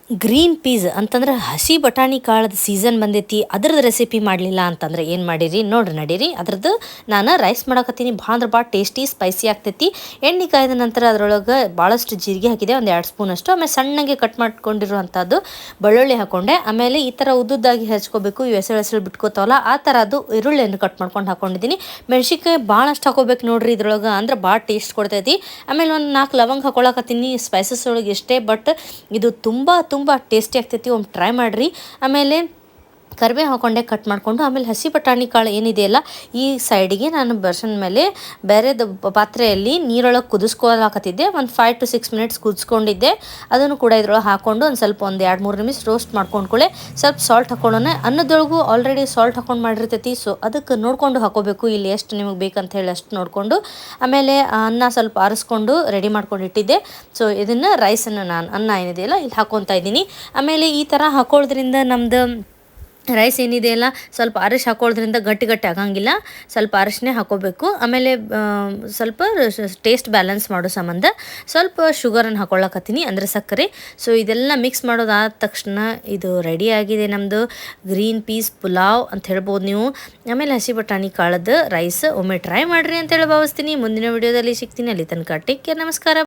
Green piece ಅಂತಂದ್ರೆ ಹಸಿ ಬಟಾಣಿ ಕಾಳದ ಸೀಸನ್ ಬಂದೈತಿ. ಅದ್ರದ್ದು ರೆಸಿಪಿ ಮಾಡಲಿಲ್ಲ ಅಂತಂದ್ರೆ ಏನು ಮಾಡಿರಿ ನೋಡ್ರಿ, ನಡೀರಿ ಅದ್ರದ್ದು ನಾನು ರೈಸ್ ಮಾಡಕತ್ತೀನಿ. ಭಾಳ ಅಂದ್ರೆ ಭಾಳ ಟೇಸ್ಟಿ ಸ್ಪೈಸಿ ಆಗ್ತೈತಿ. ಎಣ್ಣೆ ಕಾಯ್ದ ನಂತರ ಅದರೊಳಗೆ ಭಾಳಷ್ಟು ಜೀರಿಗೆ ಹಾಕಿದೆ, ಒಂದು 2 ಸ್ಪೂನ್ ಅಷ್ಟು. ಆಮೇಲೆ ಸಣ್ಣಗೆ ಕಟ್ ಮಾಡ್ಕೊಂಡಿರುವಂಥದ್ದು ಬೆಳ್ಳುಳ್ಳಿ ಹಾಕೊಂಡೆ. ಆಮೇಲೆ ಈ ಥರ ಉದ್ದುದ್ದಾಗಿ ಹಚ್ಕೋಬೇಕು, ಇವು ಹೆಸರು ಬಿಟ್ಕೋತಾವಲ್ಲ ಆ ಥರ ಅದು ಈರುಳ್ಳಿಯನ್ನು ಕಟ್ ಮಾಡ್ಕೊಂಡು ಹಾಕೊಂಡಿದ್ದೀನಿ. ಮೆಣಸಿನ್ಕಾಯಿ ಭಾಳಷ್ಟು ಹಾಕೋಬೇಕು ನೋಡ್ರಿ ಇದ್ರೊಳಗೆ, ಅಂದ್ರೆ ಭಾಳ ಟೇಸ್ಟ್ ಕೊಡ್ತೈತಿ. ಆಮೇಲೆ ಒಂದು 4 ಲವಂಗ ಹಾಕೊಳಕತ್ತೀನಿ ಸ್ಪೈಸಸ್ ಒಳಗೆ ಇಷ್ಟೇ, ಬಟ್ ಇದು ತುಂಬ ಟೇಸ್ಟಿ ಆಗ್ತೈತಿ. ಒಮ್ಮೆ ಟ್ರೈ ಮಾಡಿರಿ. ಆಮೇಲೆ ಕರಿಬೇವು ಹಾಕೊಂಡೆ ಕಟ್ ಮಾಡಿಕೊಂಡು, ಆಮೇಲೆ ಹಸಿ ಬಟಾಣಿ ಕಾಳು ಏನಿದೆಯಲ್ಲ ಈ ಸೈಡಿಗೆ ನಾನು ಬರ್ಸನ್ ಮೇಲೆ ಬೇರೆದು ಪಾತ್ರೆಯಲ್ಲಿ ನೀರೊಳಗೆ ಕುದಿಸ್ಕೊಳಕತ್ತಿದ್ದೆ. ಒಂದು 5 to 6 ಮಿನಿಟ್ಸ್ ಕುದಿಸ್ಕೊಂಡಿದ್ದೆ. ಅದನ್ನು ಕೂಡ ಇದ್ರೊಳಗೆ ಹಾಕ್ಕೊಂಡು ಒಂದು ಸ್ವಲ್ಪ 1-2-3 ನಿಮಿಷ ರೋಸ್ಟ್ ಮಾಡ್ಕೊಂಡ್ಕೊಳ್ಳೆ. ಸ್ವಲ್ಪ ಸಾಲ್ಟ್ ಹಾಕೊಳ್ಳೋಣ. ಅನ್ನದೊಳಗೂ ಆಲ್ರೆಡಿ ಸಾಲ್ಟ್ ಹಾಕೊಂಡು ಮಾಡಿರ್ತೈತಿ, ಸೊ ಅದಕ್ಕೆ ನೋಡಿಕೊಂಡು ಹಾಕೋಬೇಕು. ಇಲ್ಲಿ ಎಷ್ಟು ನಿಮಗೆ ಬೇಕಂತ ಹೇಳಿ ಅಷ್ಟು ನೋಡಿಕೊಂಡು. ಆಮೇಲೆ ಅನ್ನ ಸ್ವಲ್ಪ ಆರಿಸ್ಕೊಂಡು ರೆಡಿ ಮಾಡ್ಕೊಂಡು ಇಟ್ಟಿದ್ದೆ. ಸೊ ಇದನ್ನು ರೈಸನ್ನು ನಾನು ಅನ್ನ ಏನಿದೆಯಲ್ಲ ಇಲ್ಲಿ ಹಾಕ್ಕೊತಾ ಇದ್ದೀನಿ. ಆಮೇಲೆ ಈ ಥರ ಹಾಕೊಳ್ಳೋದ್ರಿಂದ ನಮ್ಮದು ರೈಸ್ ಏನಿದೆಯಲ್ಲ ಸ್ವಲ್ಪ ಅರಿಶಿ ಹಾಕೊಳ್ಳೋದ್ರಿಂದ ಗಟ್ಟಿ ಆಗಂಗಿಲ್ಲ. ಸ್ವಲ್ಪ ಅರಿಶಿನೇ ಹಾಕೋಬೇಕು. ಆಮೇಲೆ ಸ್ವಲ್ಪ ಟೇಸ್ಟ್ ಬ್ಯಾಲೆನ್ಸ್ ಮಾಡೋ ಸಂಬಂಧ ಸ್ವಲ್ಪ ಶುಗರನ್ನು ಹಾಕೊಳ್ಳಕತ್ತೀನಿ, ಅಂದರೆ ಸಕ್ಕರೆ. ಸೊ ಇದೆಲ್ಲ ಮಿಕ್ಸ್ ಮಾಡೋದಾದ ತಕ್ಷಣ ಇದು ರೆಡಿಯಾಗಿದೆ ನಮ್ಮದು ಗ್ರೀನ್ ಪೀಸ್ ಪುಲಾವ್ ಅಂತ ಹೇಳ್ಬೋದು ನೀವು. ಆಮೇಲೆ ಹಸಿ ಬಟಾಣಿ ಕಾಳದ ರೈಸ್ ಒಮ್ಮೆ ಟ್ರೈ ಮಾಡಿರಿ ಅಂತೇಳಿ ಭಾವಿಸ್ತೀನಿ. ಮುಂದಿನ ವಿಡಿಯೋದಲ್ಲಿ ಸಿಗ್ತೀನಿ. ಅಲ್ಲಿ ತನಕ ಟೇಕ್ ಕೇರ್, ನಮಸ್ಕಾರ.